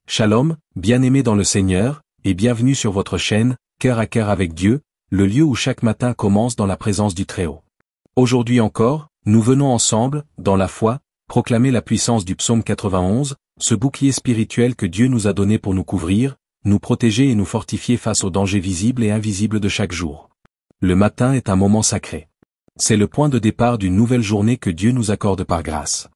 Shalom, bien-aimés dans le Seigneur, et bienvenue sur votre chaîne, Cœur à cœur avec Dieu, le lieu où chaque matin commence dans la présence du Très-Haut. Aujourd'hui encore, nous venons ensemble, dans la foi, proclamer la puissance du psaume 91, ce bouclier spirituel que Dieu nous a donné pour nous couvrir, nous protéger et nous fortifier face aux dangers visibles et invisibles de chaque jour. Le matin est un moment sacré. C'est le point de départ d'une nouvelle journée que Dieu nous accorde par grâce.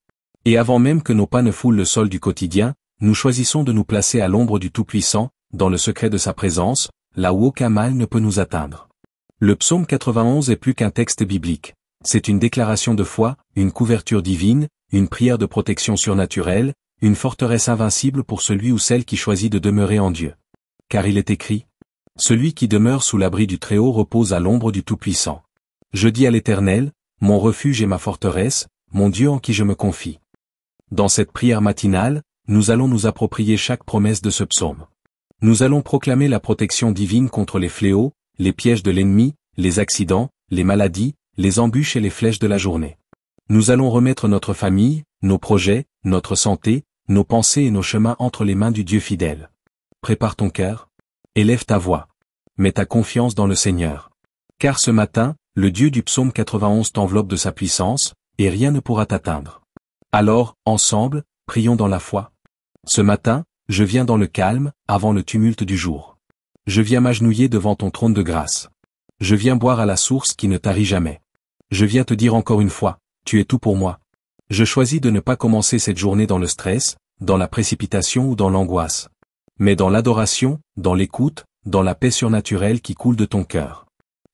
Et avant même que nos pas ne foulent le sol du quotidien, nous choisissons de nous placer à l'ombre du Tout-Puissant, dans le secret de sa présence, là où aucun mal ne peut nous atteindre. Le psaume 91 est plus qu'un texte biblique. C'est une déclaration de foi, une couverture divine, une prière de protection surnaturelle, une forteresse invincible pour celui ou celle qui choisit de demeurer en Dieu. Car il est écrit: celui qui demeure sous l'abri du Très-Haut repose à l'ombre du Tout-Puissant. Je dis à l'Éternel, mon refuge et ma forteresse, mon Dieu en qui je me confie. Dans cette prière matinale, nous allons nous approprier chaque promesse de ce psaume. Nous allons proclamer la protection divine contre les fléaux, les pièges de l'ennemi, les accidents, les maladies, les embûches et les flèches de la journée. Nous allons remettre notre famille, nos projets, notre santé, nos pensées et nos chemins entre les mains du Dieu fidèle. Prépare ton cœur. Élève ta voix. Mets ta confiance dans le Seigneur. Car ce matin, le Dieu du psaume 91 t'enveloppe de sa puissance, et rien ne pourra t'atteindre. Alors, ensemble, prions dans la foi. Ce matin, je viens dans le calme, avant le tumulte du jour. Je viens m'agenouiller devant ton trône de grâce. Je viens boire à la source qui ne tarit jamais. Je viens te dire encore une fois, tu es tout pour moi. Je choisis de ne pas commencer cette journée dans le stress, dans la précipitation ou dans l'angoisse. Mais dans l'adoration, dans l'écoute, dans la paix surnaturelle qui coule de ton cœur.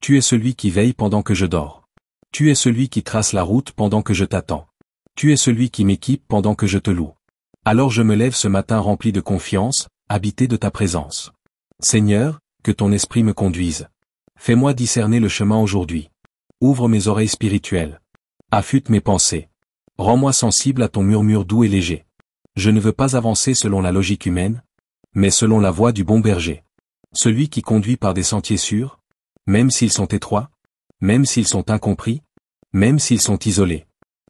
Tu es celui qui veille pendant que je dors. Tu es celui qui trace la route pendant que je t'attends. Tu es celui qui m'équipe pendant que je te loue. Alors je me lève ce matin rempli de confiance, habité de ta présence. Seigneur, que ton esprit me conduise. Fais-moi discerner le chemin aujourd'hui. Ouvre mes oreilles spirituelles. Affûte mes pensées. Rends-moi sensible à ton murmure doux et léger. Je ne veux pas avancer selon la logique humaine, mais selon la voie du bon berger. Celui qui conduit par des sentiers sûrs, même s'ils sont étroits, même s'ils sont incompris, même s'ils sont isolés.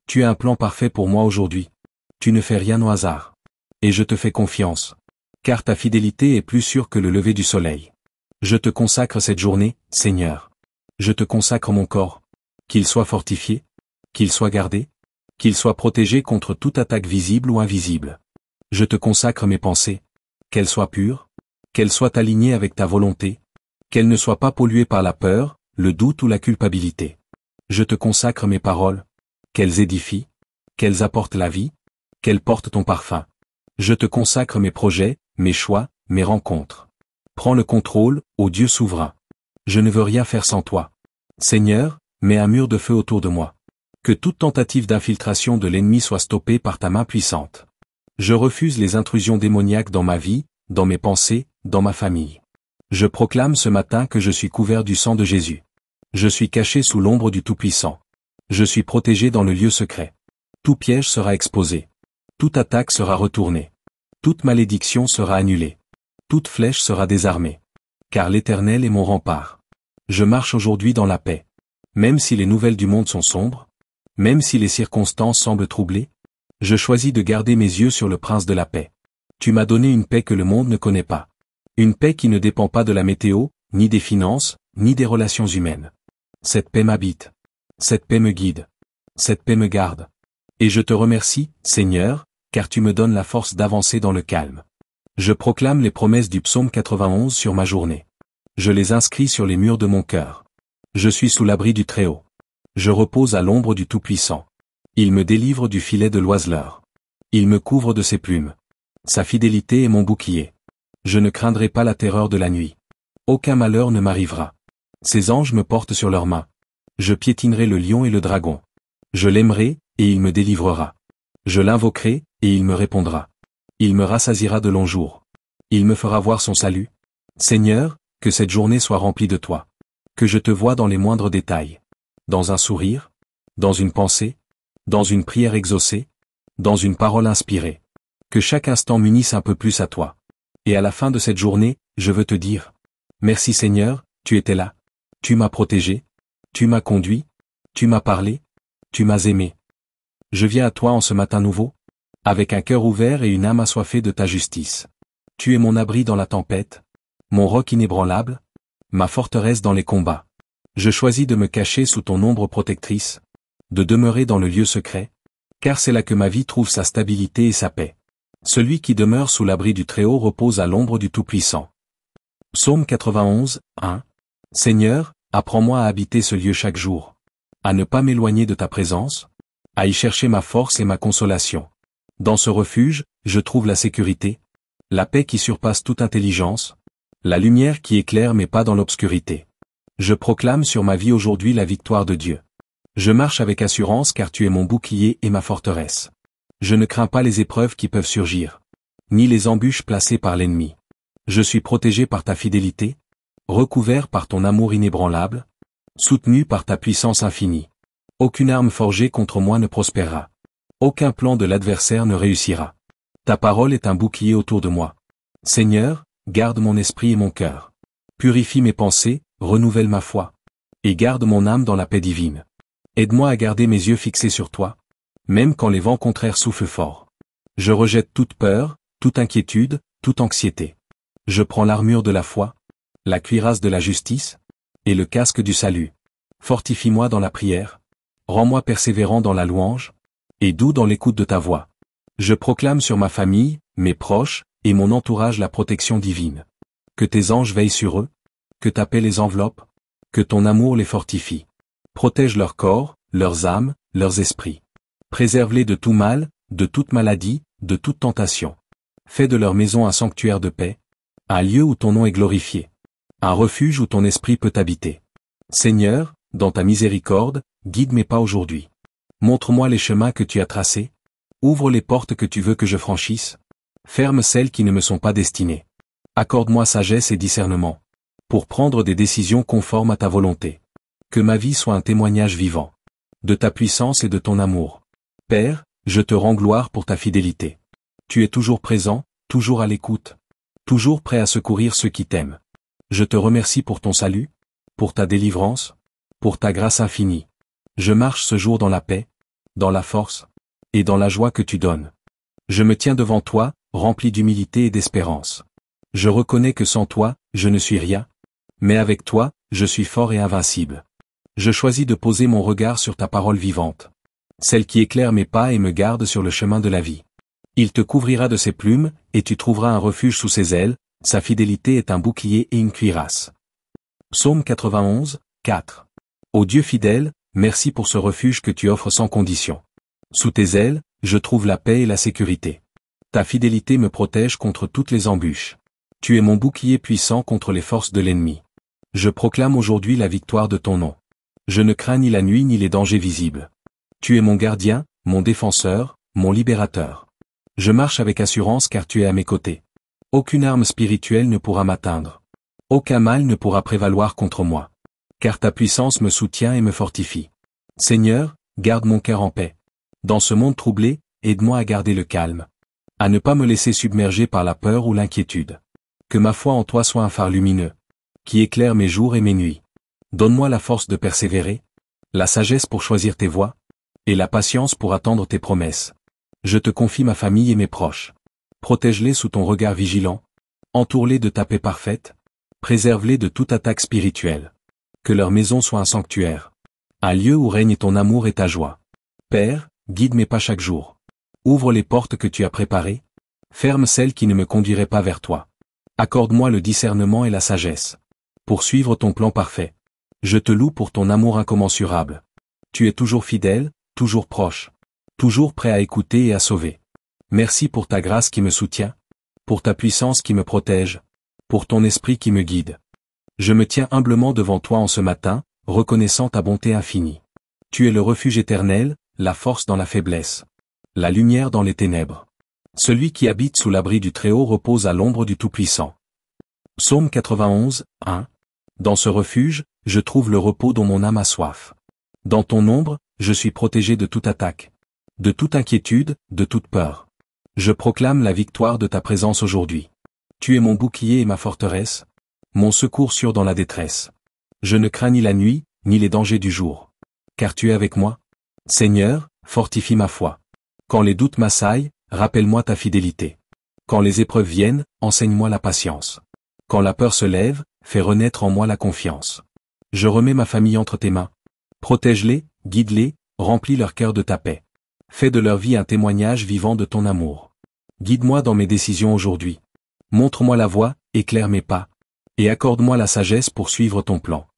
Tu as un plan parfait pour moi aujourd'hui. Tu ne fais rien au hasard. Et je te fais confiance. Car ta fidélité est plus sûre que le lever du soleil. Je te consacre cette journée, Seigneur. Je te consacre mon corps. Qu'il soit fortifié, qu'il soit gardé, qu'il soit protégé contre toute attaque visible ou invisible. Je te consacre mes pensées. Qu'elles soient pures, qu'elles soient alignées avec ta volonté, qu'elles ne soient pas polluées par la peur, le doute ou la culpabilité. Je te consacre mes paroles. Qu'elles édifient, qu'elles apportent la vie, qu'elles portent ton parfum. Je te consacre mes projets, mes choix, mes rencontres. Prends le contrôle, ô Dieu souverain. Je ne veux rien faire sans toi. Seigneur, mets un mur de feu autour de moi. Que toute tentative d'infiltration de l'ennemi soit stoppée par ta main puissante. Je refuse les intrusions démoniaques dans ma vie, dans mes pensées, dans ma famille. Je proclame ce matin que je suis couvert du sang de Jésus. Je suis caché sous l'ombre du Tout-Puissant. Je suis protégé dans le lieu secret. Tout piège sera exposé. Toute attaque sera retournée. Toute malédiction sera annulée. Toute flèche sera désarmée. Car l'Éternel est mon rempart. Je marche aujourd'hui dans la paix. Même si les nouvelles du monde sont sombres, même si les circonstances semblent troublées, je choisis de garder mes yeux sur le Prince de la paix. Tu m'as donné une paix que le monde ne connaît pas. Une paix qui ne dépend pas de la météo, ni des finances, ni des relations humaines. Cette paix m'habite. Cette paix me guide. Cette paix me garde. Et je te remercie, Seigneur, car tu me donnes la force d'avancer dans le calme. Je proclame les promesses du psaume 91 sur ma journée. Je les inscris sur les murs de mon cœur. Je suis sous l'abri du Très-Haut. Je repose à l'ombre du Tout-Puissant. Il me délivre du filet de l'oiseleur. Il me couvre de ses plumes. Sa fidélité est mon bouclier. Je ne craindrai pas la terreur de la nuit. Aucun malheur ne m'arrivera. Ses anges me portent sur leurs mains. Je piétinerai le lion et le dragon. Je l'aimerai, et il me délivrera. Je l'invoquerai, et il me répondra. Il me rassasiera de longs jours. Il me fera voir son salut. Seigneur, que cette journée soit remplie de toi. Que je te voie dans les moindres détails. Dans un sourire, dans une pensée, dans une prière exaucée, dans une parole inspirée. Que chaque instant m'unisse un peu plus à toi. Et à la fin de cette journée, je veux te dire: merci Seigneur, tu étais là. Tu m'as protégé. Tu m'as conduit. Tu m'as parlé. Tu m'as aimé. Je viens à toi en ce matin nouveau, avec un cœur ouvert et une âme assoiffée de ta justice. Tu es mon abri dans la tempête, mon roc inébranlable, ma forteresse dans les combats. Je choisis de me cacher sous ton ombre protectrice, de demeurer dans le lieu secret, car c'est là que ma vie trouve sa stabilité et sa paix. Celui qui demeure sous l'abri du Très-Haut repose à l'ombre du Tout-Puissant. Psaume 91, 1. Seigneur, apprends-moi à habiter ce lieu chaque jour, à ne pas m'éloigner de ta présence, à y chercher ma force et ma consolation. Dans ce refuge, je trouve la sécurité, la paix qui surpasse toute intelligence, la lumière qui éclaire mes pas dans l'obscurité. Je proclame sur ma vie aujourd'hui la victoire de Dieu. Je marche avec assurance car tu es mon bouclier et ma forteresse. Je ne crains pas les épreuves qui peuvent surgir, ni les embûches placées par l'ennemi. Je suis protégé par ta fidélité, recouvert par ton amour inébranlable, soutenu par ta puissance infinie. Aucune arme forgée contre moi ne prospérera. Aucun plan de l'adversaire ne réussira. Ta parole est un bouclier autour de moi. Seigneur, garde mon esprit et mon cœur. Purifie mes pensées, renouvelle ma foi. Et garde mon âme dans la paix divine. Aide-moi à garder mes yeux fixés sur toi, même quand les vents contraires soufflent fort. Je rejette toute peur, toute inquiétude, toute anxiété. Je prends l'armure de la foi, la cuirasse de la justice, et le casque du salut. Fortifie-moi dans la prière, rends-moi persévérant dans la louange, et doux dans l'écoute de ta voix. Je proclame sur ma famille, mes proches, et mon entourage la protection divine. Que tes anges veillent sur eux, que ta paix les enveloppe, que ton amour les fortifie. Protège leur corps, leurs âmes, leurs esprits. Préserve-les de tout mal, de toute maladie, de toute tentation. Fais de leur maison un sanctuaire de paix, un lieu où ton nom est glorifié, un refuge où ton esprit peut habiter. Seigneur, dans ta miséricorde, guide mes pas aujourd'hui. Montre-moi les chemins que tu as tracés, ouvre les portes que tu veux que je franchisse, ferme celles qui ne me sont pas destinées. Accorde-moi sagesse et discernement, pour prendre des décisions conformes à ta volonté. Que ma vie soit un témoignage vivant de ta puissance et de ton amour. Père, je te rends gloire pour ta fidélité. Tu es toujours présent, toujours à l'écoute, toujours prêt à secourir ceux qui t'aiment. Je te remercie pour ton salut, pour ta délivrance, pour ta grâce infinie. Je marche ce jour dans la paix, dans la force, et dans la joie que tu donnes. Je me tiens devant toi, rempli d'humilité et d'espérance. Je reconnais que sans toi, je ne suis rien, mais avec toi, je suis fort et invincible. Je choisis de poser mon regard sur ta parole vivante, celle qui éclaire mes pas et me garde sur le chemin de la vie. Il te couvrira de ses plumes, et tu trouveras un refuge sous ses ailes, sa fidélité est un bouclier et une cuirasse. Psaume 91, 4. Ô Dieu fidèle, merci pour ce refuge que tu offres sans condition. Sous tes ailes, je trouve la paix et la sécurité. Ta fidélité me protège contre toutes les embûches. Tu es mon bouclier puissant contre les forces de l'ennemi. Je proclame aujourd'hui la victoire de ton nom. Je ne crains ni la nuit ni les dangers visibles. Tu es mon gardien, mon défenseur, mon libérateur. Je marche avec assurance car tu es à mes côtés. Aucune arme spirituelle ne pourra m'atteindre. Aucun mal ne pourra prévaloir contre moi. Car ta puissance me soutient et me fortifie. Seigneur, garde mon cœur en paix. Dans ce monde troublé, aide-moi à garder le calme. À ne pas me laisser submerger par la peur ou l'inquiétude. Que ma foi en toi soit un phare lumineux, qui éclaire mes jours et mes nuits. Donne-moi la force de persévérer, la sagesse pour choisir tes voies, et la patience pour attendre tes promesses. Je te confie ma famille et mes proches. Protège-les sous ton regard vigilant, entoure-les de ta paix parfaite, préserve-les de toute attaque spirituelle. Que leur maison soit un sanctuaire, un lieu où règne ton amour et ta joie. Père, guide mes pas chaque jour. Ouvre les portes que tu as préparées, ferme celles qui ne me conduiraient pas vers toi. Accorde-moi le discernement et la sagesse, pour suivre ton plan parfait. Je te loue pour ton amour incommensurable. Tu es toujours fidèle, toujours proche, toujours prêt à écouter et à sauver. Merci pour ta grâce qui me soutient, pour ta puissance qui me protège, pour ton esprit qui me guide. Je me tiens humblement devant toi en ce matin, reconnaissant ta bonté infinie. Tu es le refuge éternel, la force dans la faiblesse, la lumière dans les ténèbres. Celui qui habite sous l'abri du Très-Haut repose à l'ombre du Tout-Puissant. Psaume 91, 1. Dans ce refuge, je trouve le repos dont mon âme a soif. Dans ton ombre, je suis protégé de toute attaque, de toute inquiétude, de toute peur. Je proclame la victoire de ta présence aujourd'hui. Tu es mon bouclier et ma forteresse, mon secours sûr dans la détresse. Je ne crains ni la nuit, ni les dangers du jour. Car tu es avec moi. Seigneur, fortifie ma foi. Quand les doutes m'assaillent, rappelle-moi ta fidélité. Quand les épreuves viennent, enseigne-moi la patience. Quand la peur se lève, fais renaître en moi la confiance. Je remets ma famille entre tes mains. Protège-les, guide-les, remplis leur cœur de ta paix. Fais de leur vie un témoignage vivant de ton amour. Guide-moi dans mes décisions aujourd'hui. Montre-moi la voie, éclaire mes pas. Et accorde-moi la sagesse pour suivre ton plan.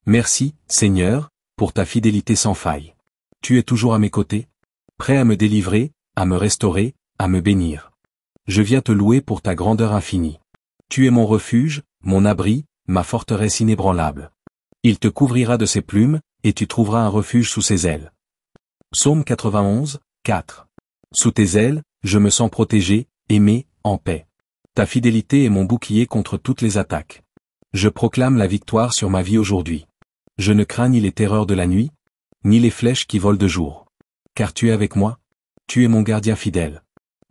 Merci, Seigneur, pour ta fidélité sans faille. Tu es toujours à mes côtés, prêt à me délivrer, à me restaurer, à me bénir. Je viens te louer pour ta grandeur infinie. Tu es mon refuge, mon abri, ma forteresse inébranlable. Il te couvrira de ses plumes, et tu trouveras un refuge sous ses ailes. Psaume 91, 4. Sous tes ailes, je me sens protégé, aimé, en paix. Ta fidélité est mon bouclier contre toutes les attaques. Je proclame la victoire sur ma vie aujourd'hui. Je ne crains ni les terreurs de la nuit, ni les flèches qui volent de jour. Car tu es avec moi. Tu es mon gardien fidèle.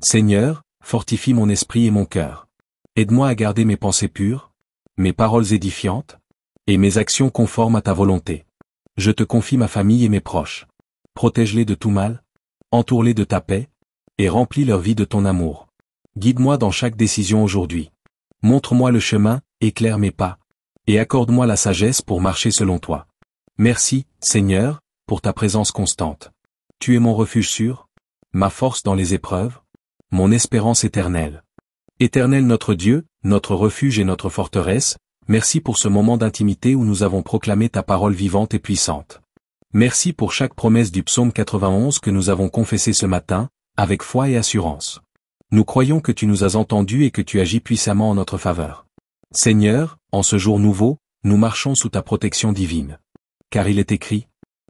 Seigneur, fortifie mon esprit et mon cœur. Aide-moi à garder mes pensées pures, mes paroles édifiantes, et mes actions conformes à ta volonté. Je te confie ma famille et mes proches. Protège-les de tout mal, entoure-les de ta paix, et remplis leur vie de ton amour. Guide-moi dans chaque décision aujourd'hui. Montre-moi le chemin, éclaire mes pas, et accorde-moi la sagesse pour marcher selon toi. Merci, Seigneur, pour ta présence constante. Tu es mon refuge sûr, ma force dans les épreuves, mon espérance éternelle. Éternel notre Dieu, notre refuge et notre forteresse, merci pour ce moment d'intimité où nous avons proclamé ta parole vivante et puissante. Merci pour chaque promesse du psaume 91 que nous avons confessé ce matin, avec foi et assurance. Nous croyons que tu nous as entendus et que tu agis puissamment en notre faveur. Seigneur, en ce jour nouveau, nous marchons sous ta protection divine. Car il est écrit,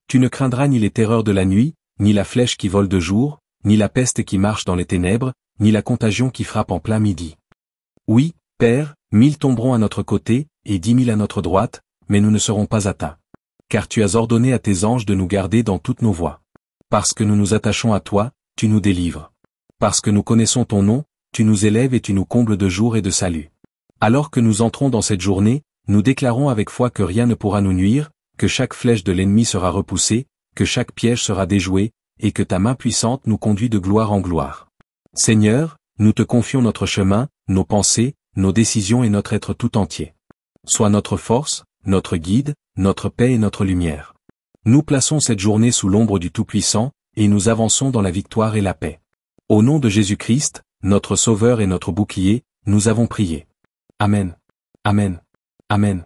tu ne craindras ni les terreurs de la nuit, ni la flèche qui vole de jour, ni la peste qui marche dans les ténèbres, ni la contagion qui frappe en plein midi. Oui, Père, 1000 tomberont à notre côté, et 10 000 à notre droite, mais nous ne serons pas atteints. Car tu as ordonné à tes anges de nous garder dans toutes nos voies. Parce que nous nous attachons à toi, tu nous délivres. Parce que nous connaissons ton nom, tu nous élèves et tu nous combles de jour et de salut. Alors que nous entrons dans cette journée, nous déclarons avec foi que rien ne pourra nous nuire, que chaque flèche de l'ennemi sera repoussée, que chaque piège sera déjoué, et que ta main puissante nous conduit de gloire en gloire. Seigneur, nous te confions notre chemin, nos pensées, nos décisions et notre être tout entier. Sois notre force, notre guide, notre paix et notre lumière. Nous plaçons cette journée sous l'ombre du Tout-Puissant, et nous avançons dans la victoire et la paix. Au nom de Jésus-Christ, notre Sauveur et notre bouclier, nous avons prié. Amen. Amen. Amen.